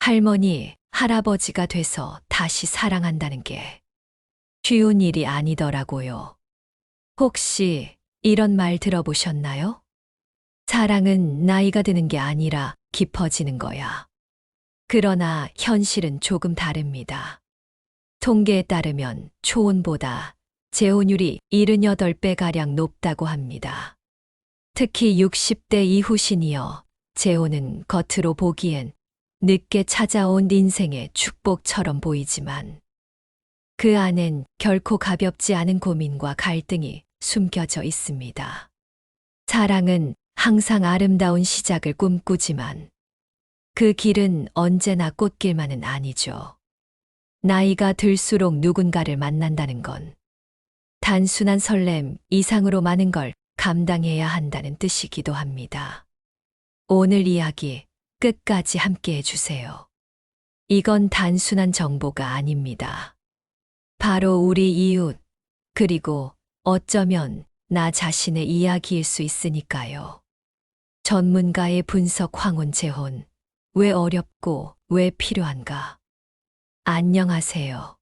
할머니, 할아버지가 돼서 다시 사랑한다는 게 쉬운 일이 아니더라고요. 혹시 이런 말 들어보셨나요? 사랑은 나이가 드는 게 아니라 깊어지는 거야. 그러나 현실은 조금 다릅니다. 통계에 따르면 초혼보다 재혼율이 78배가량 높다고 합니다. 특히 60대 이후 시니어 재혼은 겉으로 보기엔 늦게 찾아온 인생의 축복처럼 보이지만 그 안엔 결코 가볍지 않은 고민과 갈등이 숨겨져 있습니다. 사랑은 항상 아름다운 시작을 꿈꾸지만 그 길은 언제나 꽃길만은 아니죠. 나이가 들수록 누군가를 만난다는 건 단순한 설렘 이상으로 많은 걸 감당해야 한다는 뜻이기도 합니다. 오늘 이야기 끝까지 함께 해주세요. 이건 단순한 정보가 아닙니다. 바로 우리 이웃, 그리고 어쩌면 나 자신의 이야기일 수 있으니까요. 전문가의 분석 황혼 재혼. 왜 어렵고 왜 필요한가? 안녕하세요.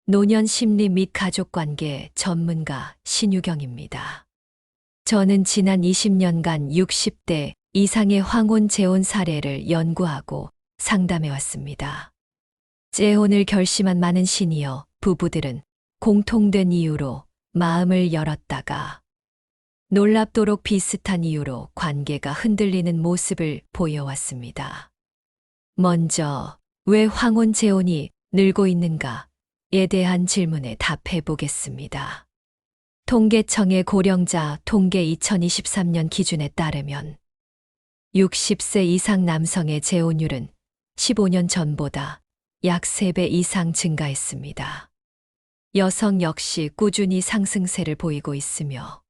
노년 심리 및 가족관계 전문가 신유경입니다. 저는 지난 20년간 60대 이상의 황혼 재혼 사례를 연구하고 상담해 왔습니다. 재혼을 결심한 많은 시니어 부부들은 공통된 이유로 마음을 열었다가 놀랍도록 비슷한 이유로 관계가 흔들리는 모습을 보여왔습니다. 먼저 왜 황혼 재혼이 늘고 있는가에 대한 질문에 답해 보겠습니다. 통계청의 고령자 통계 2023년 기준에 따르면 60세 이상 남성의 재혼율은 15년 전보다 약 3배 이상 증가했습니다. 여성 역시 꾸준히 상승세를 보이고 있으며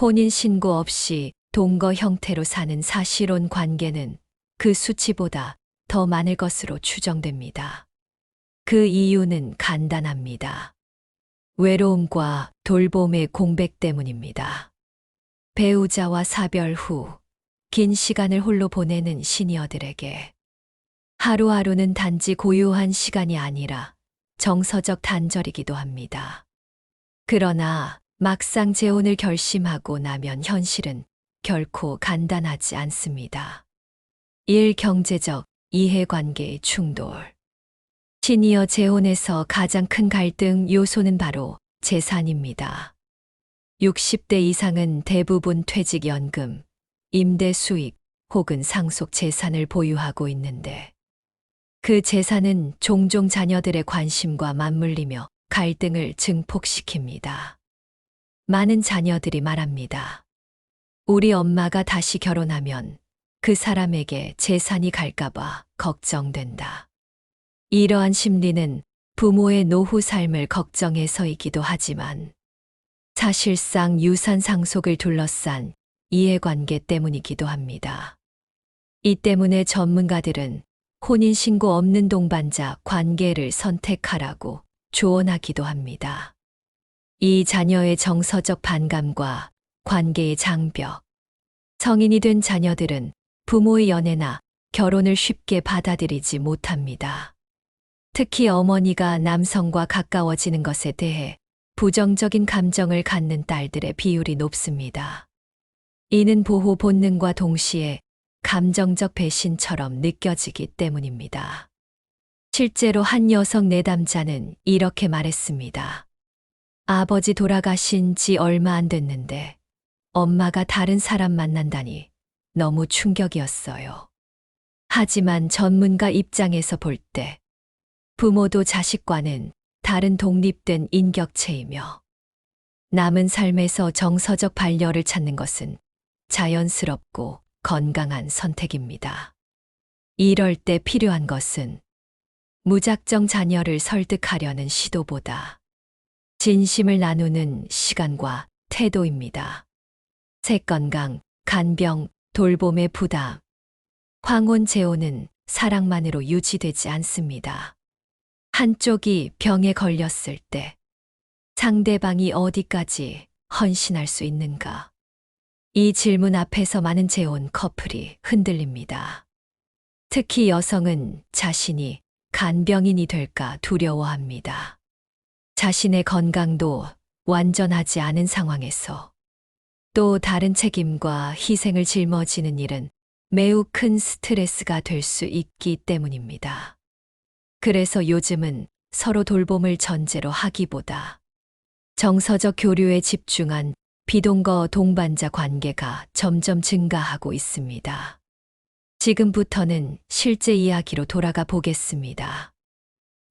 혼인신고 없이 동거 형태로 사는 사실혼 관계는 그 수치보다 더 많을 것으로 추정됩니다. 그 이유는 간단합니다. 외로움과 돌봄의 공백 때문입니다. 배우자와 사별 후 긴 시간을 홀로 보내는 시니어들에게 하루하루는 단지 고요한 시간이 아니라 정서적 단절이기도 합니다. 그러나 막상 재혼을 결심하고 나면 현실은 결코 간단하지 않습니다. 일 경제적 이해관계의 충돌. 시니어 재혼에서 가장 큰 갈등 요소는 바로 재산입니다. 60대 이상은 대부분 퇴직연금, 임대 수익 혹은 상속 재산을 보유하고 있는데 그 재산은 종종 자녀들의 관심과 맞물리며 갈등을 증폭시킵니다. 많은 자녀들이 말합니다. 우리 엄마가 다시 결혼하면 그 사람에게 재산이 갈까봐 걱정된다. 이러한 심리는 부모의 노후 삶을 걱정해서이기도 하지만 사실상 유산 상속을 둘러싼 이해관계 때문이기도 합니다. 이 때문에 전문가들은 혼인신고 없는 동반자 관계를 선택하라고 조언하기도 합니다. 이 자녀의 정서적 반감과 관계의 장벽. 성인이 된 자녀들은 부모의 연애나 결혼을 쉽게 받아들이지 못합니다. 특히 어머니가 남성과 가까워지는 것에 대해 부정적인 감정을 갖는 딸들의 비율이 높습니다. 이는 보호 본능과 동시에 감정적 배신처럼 느껴지기 때문입니다. 실제로 한 여성 내담자는 이렇게 말했습니다. 아버지 돌아가신 지 얼마 안 됐는데 엄마가 다른 사람 만난다니 너무 충격이었어요. 하지만 전문가 입장에서 볼 때 부모도 자식과는 다른 독립된 인격체이며 남은 삶에서 정서적 반려를 찾는 것은 자연스럽고 건강한 선택입니다. 이럴 때 필요한 것은 무작정 자녀를 설득하려는 시도보다 진심을 나누는 시간과 태도입니다. 색건강, 간병, 돌봄의 부담. 황혼 재혼은 사랑만으로 유지되지 않습니다. 한쪽이 병에 걸렸을 때 상대방이 어디까지 헌신할 수 있는가? 이 질문 앞에서 많은 재혼 커플이 흔들립니다. 특히 여성은 자신이 간병인이 될까 두려워합니다. 자신의 건강도 완전하지 않은 상황에서 또 다른 책임과 희생을 짊어지는 일은 매우 큰 스트레스가 될 수 있기 때문입니다. 그래서 요즘은 서로 돌봄을 전제로 하기보다 정서적 교류에 집중한 비동거 동반자 관계가 점점 증가하고 있습니다. 지금부터는 실제 이야기로 돌아가 보겠습니다.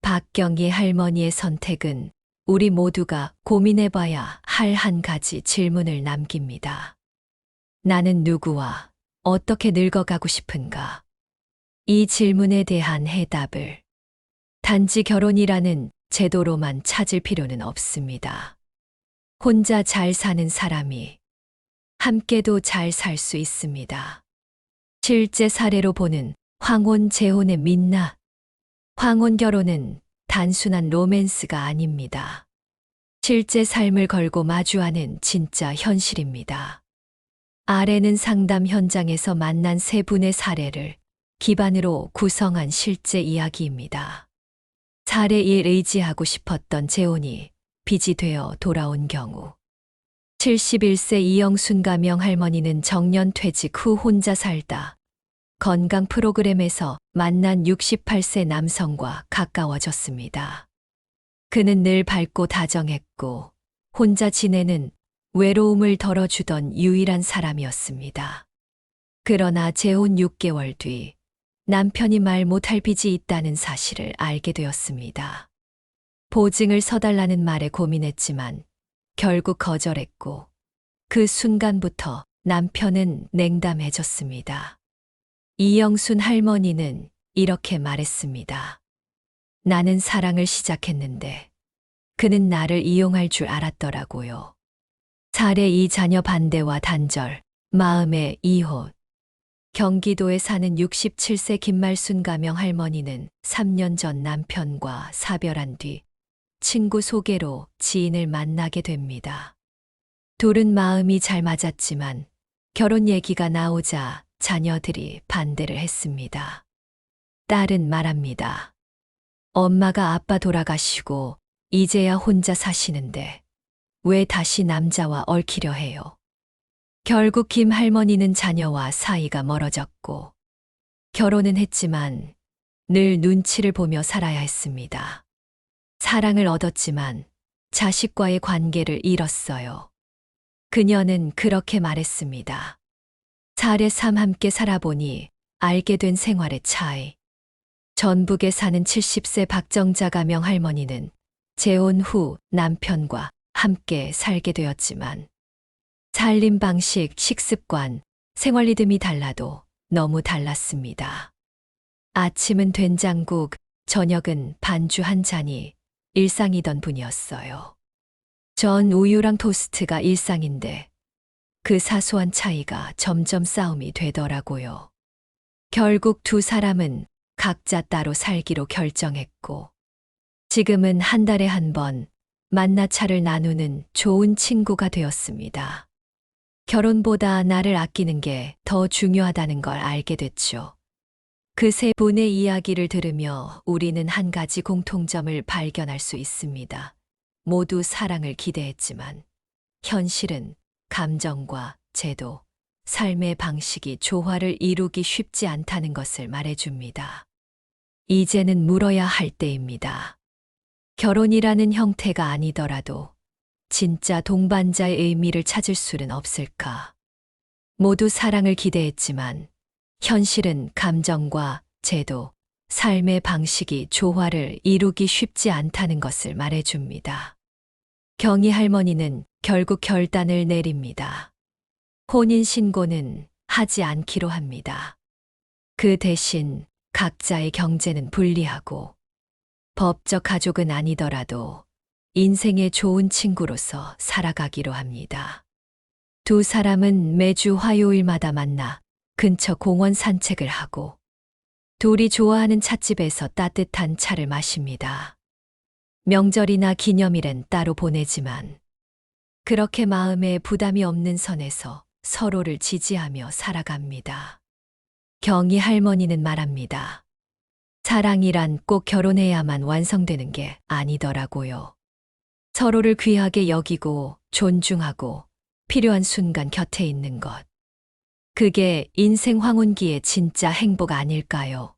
박경희 할머니의 선택은 우리 모두가 고민해봐야 할 한 가지 질문을 남깁니다. 나는 누구와 어떻게 늙어가고 싶은가? 이 질문에 대한 해답을 단지 결혼이라는 제도로만 찾을 필요는 없습니다. 혼자 잘 사는 사람이 함께도 잘 살 수 있습니다. 실제 사례로 보는 황혼 재혼의 민낯. 황혼 결혼은 단순한 로맨스가 아닙니다. 실제 삶을 걸고 마주하는 진짜 현실입니다. 아래는 상담 현장에서 만난 세 분의 사례를 기반으로 구성한 실제 이야기입니다. 사례 1 의지하고 싶었던 재혼이 빚이 되어 돌아온 경우 71세 이영순 가명 할머니는 정년 퇴직 후 혼자 살다 건강 프로그램에서 만난 68세 남성과 가까워졌습니다. 그는 늘 밝고 다정했고 혼자 지내는 외로움을 덜어주던 유일한 사람이었습니다. 그러나 재혼 6개월 뒤 남편이 말 못할 빚이 있다는 사실을 알게 되었습니다. 보증을 서달라는 말에 고민했지만 결국 거절했고 그 순간부터 남편은 냉담해졌습니다. 이영순 할머니는 이렇게 말했습니다. 나는 사랑을 시작했는데 그는 나를 이용할 줄 알았더라고요. 사례 2 자녀 반대와 단절, 마음의 이혼. 경기도에 사는 67세 김말순 가명 할머니는 3년 전 남편과 사별한 뒤 친구 소개로 지인을 만나게 됩니다. 둘은 마음이 잘 맞았지만 결혼 얘기가 나오자 자녀들이 반대를 했습니다. 딸은 말합니다. 엄마가 아빠 돌아가시고 이제야 혼자 사시는데 왜 다시 남자와 얽히려 해요? 결국 김 할머니는 자녀와 사이가 멀어졌고 결혼은 했지만 늘 눈치를 보며 살아야 했습니다. 사랑을 얻었지만 자식과의 관계를 잃었어요. 그녀는 그렇게 말했습니다. 사례 3 함께 살아보니 알게 된 생활의 차이. 전북에 사는 70세 박정자 가명 할머니는 재혼 후 남편과 함께 살게 되었지만 살림 방식, 식습관, 생활 리듬이 달라도 너무 달랐습니다. 아침은 된장국, 저녁은 반주 한 잔이 일상이던 분이었어요. 전 우유랑 토스트가 일상인데 그 사소한 차이가 점점 싸움이 되더라고요. 결국 두 사람은 각자 따로 살기로 결정했고 지금은 한 달에 한 번 만나 차를 나누는 좋은 친구가 되었습니다. 결혼보다 나를 아끼는 게 더 중요하다는 걸 알게 됐죠. 그 세 분의 이야기를 들으며 우리는 한 가지 공통점을 발견할 수 있습니다. 모두 사랑을 기대했지만 현실은 감정과 제도, 삶의 방식이 조화를 이루기 쉽지 않다는 것을 말해줍니다. 이제는 물어야 할 때입니다. 결혼이라는 형태가 아니더라도 진짜 동반자의 의미를 찾을 수는 없을까? 모두 사랑을 기대했지만 현실은 감정과 제도, 삶의 방식이 조화를 이루기 쉽지 않다는 것을 말해줍니다. 경희 할머니는 결국 결단을 내립니다. 혼인신고는 하지 않기로 합니다. 그 대신 각자의 경제는 분리하고 법적 가족은 아니더라도 인생의 좋은 친구로서 살아가기로 합니다. 두 사람은 매주 화요일마다 만나 근처 공원 산책을 하고 둘이 좋아하는 찻집에서 따뜻한 차를 마십니다. 명절이나 기념일엔 따로 보내지만 그렇게 마음에 부담이 없는 선에서 서로를 지지하며 살아갑니다. 경희 할머니는 말합니다. 사랑이란 꼭 결혼해야만 완성되는 게 아니더라고요. 서로를 귀하게 여기고 존중하고 필요한 순간 곁에 있는 것. 그게 인생 황혼기의 진짜 행복 아닐까요?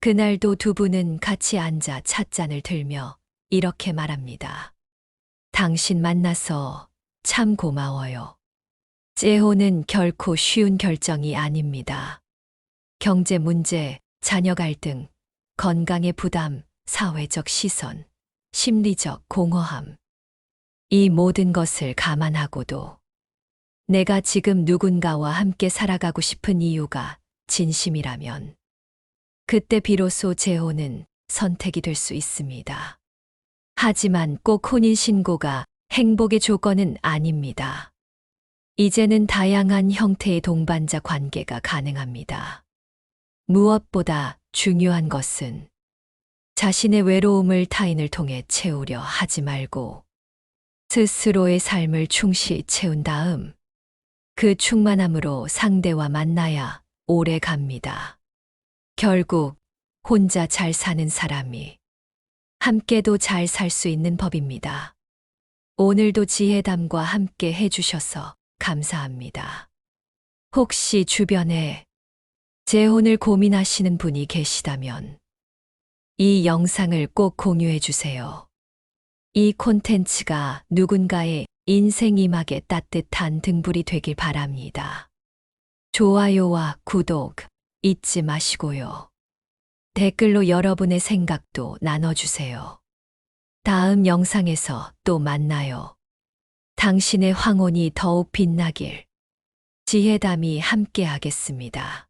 그날도 두 분은 같이 앉아 찻잔을 들며 이렇게 말합니다. 당신 만나서 참 고마워요. 재혼은 결코 쉬운 결정이 아닙니다. 경제 문제, 자녀 갈등, 건강의 부담, 사회적 시선, 심리적 공허함. 이 모든 것을 감안하고도 내가 지금 누군가와 함께 살아가고 싶은 이유가 진심이라면 그때 비로소 재혼은 선택이 될 수 있습니다. 하지만 꼭 혼인신고가 행복의 조건은 아닙니다. 이제는 다양한 형태의 동반자 관계가 가능합니다. 무엇보다 중요한 것은 자신의 외로움을 타인을 통해 채우려 하지 말고 스스로의 삶을 충실히 채운 다음 그 충만함으로 상대와 만나야 오래 갑니다. 결국 혼자 잘 사는 사람이 함께도 잘 살 수 있는 법입니다. 오늘도 지혜담과 함께 해주셔서 감사합니다. 혹시 주변에 재혼을 고민하시는 분이 계시다면 이 영상을 꼭 공유해 주세요. 이 콘텐츠가 누군가의 인생 이막에 따뜻한 등불이 되길 바랍니다. 좋아요와 구독 잊지 마시고요. 댓글로 여러분의 생각도 나눠주세요. 다음 영상에서 또 만나요. 당신의 황혼이 더욱 빛나길 지혜담이 함께하겠습니다.